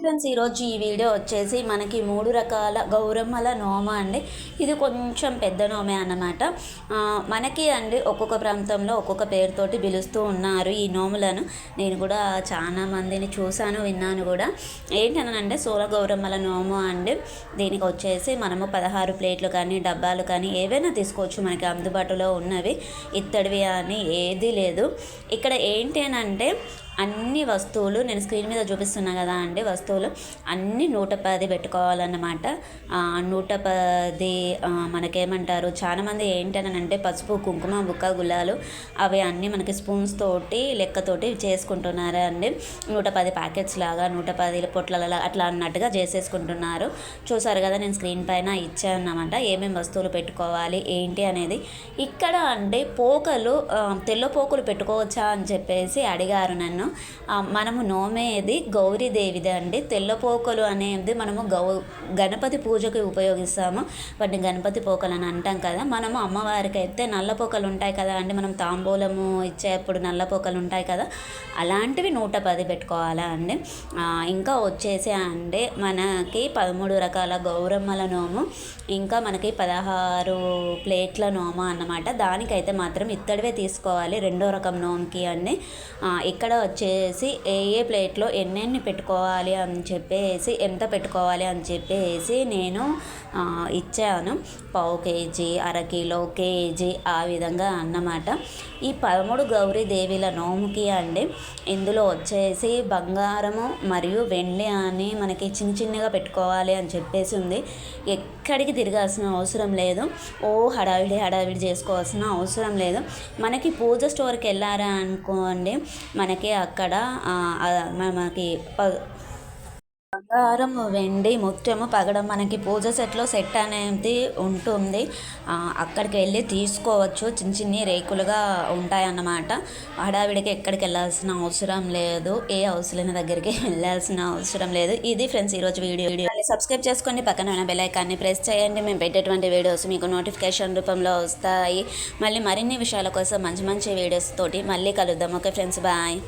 Friends, ఈరోజు ఈ video వచ్చేసి మనకి 3 రకాల గౌరమ్మల నోమ అండి. ఇది కొంచెం పెద్ద నోమే అన్నమాట. మనకి అండి ఒక్కొక్క ప్రాంతంలో ఒక్కొక్క పేరుతోటి పిలుస్తూ ఉన్నారు ఈ నోములను. నేను కూడా చాలా మందిని చూశాను, విన్నాను కూడా. ఏంటనంటే సోల గౌరమ్మల నోము అండి. దీనికి వచ్చేసి మనము 16 ప్లేట్లు కానీ డబ్బాలు కానీ ఏవైనా తీసుకోవచ్చు, మనకి అందుబాటులో ఉన్నవి. ఇత్తడివి అని ఏదీ లేదు. ఇక్కడ ఏంటి అంటే అన్ని వస్తువులు నేను స్క్రీన్ మీద చూపిస్తున్నా కదా అండి, వస్తువులు అన్నీ 110 పెట్టుకోవాలన్నమాట. 110 మనకేమంటారు, చాలామంది ఏంటనంటే పసుపు కుంకుమ బుక్క గుల్లాలు అవి అన్నీ మనకి స్పూన్స్ తోటి లెక్కతోటి చేసుకుంటున్నారు అండి. 110 ప్యాకెట్స్ లాగా 110 పొట్లలా అట్లా అన్నట్టుగా చేసేసుకుంటున్నారు. చూసారు కదా, నేను స్క్రీన్ పైన ఇచ్చానమాట ఏమేమి వస్తువులు పెట్టుకోవాలి ఏంటి అనేది. ఇక్కడ అంటే పోకలు తెల్ల పోకులు పెట్టుకోవచ్చా అని చెప్పేసి అడిగారు నన్ను. మనము నోమేది గౌరీదేవిది అండి. తెల్లపోకలు అనేది మనము గణపతి పూజకి ఉపయోగిస్తాము. వాటిని గణపతి పోకలు అని అంటాం కదా. మనము అమ్మవారికి అయితే నల్ల పోకలు ఉంటాయి కదా అండి, మనం తాంబూలము ఇచ్చేప్పుడు నల్ల పోకలు ఉంటాయి కదా, అలాంటివి 110 పెట్టుకోవాలా అండి. ఇంకా వచ్చేసి అండి మనకి 13 రకాల గౌరమ్మల నోము, ఇంకా మనకి 16 ప్లేట్ల నోము అన్నమాట. దానికైతే మాత్రం ఇత్తడివే తీసుకోవాలి రెండో రకం నోముకి అండి. ఇక్కడ వచ్చేసి ఏ ప్లేట్లో ఎన్నెన్ని పెట్టుకోవాలి అని చెప్పేసి, ఎంత పెట్టుకోవాలి అని చెప్పేసి నేను ఇచ్చాను. పావు కేజీ, అరకిలో, కేజీ ఆ విధంగా అన్నమాట. ఈ 13 గౌరీదేవిల నోముకి అండి ఇందులో వచ్చేసి బంగారము మరియు వెండి అని మనకి చిన్న చిన్నగా పెట్టుకోవాలి అని చెప్పేసి ఉంది. ఎక్కడికి తిరగాల్సిన అవసరం లేదు. హడావిడి చేసుకోవాల్సిన అవసరం లేదు. మనకి పూజ స్టోర్కి వెళ్ళారా అనుకోండి, మనకి అక్కడ మనకి బంగారం, వెండి, ముత్యము, పగడం మనకి పూజ సెట్ అనేది ఉంటుంది. అక్కడికి వెళ్ళి తీసుకోవచ్చు. చిన్ని రేకులుగా ఉంటాయన్నమాట. హడావిడికి ఎక్కడికి వెళ్ళాల్సిన అవసరం లేదు, ఏ అవసరమైన దగ్గరికి వెళ్ళాల్సిన అవసరం లేదు. ఇది ఫ్రెండ్స్ ఈరోజు వీడియో. సబ్స్క్రైబ్ చేసుకోండి, పక్కన ఉన్న బెల్ ఐకాన్ని ప్రెస్ చేయండి. మేము పెట్టేటువంటి వీడియోస్ మీకు నోటిఫికేషన్ రూపంలో వస్తాయి. మళ్ళీ మరిన్ని విషయాల కోసం మంచి వీడియోస్ తోటి మళ్ళీ కలుద్దాం. Okay friends, bye.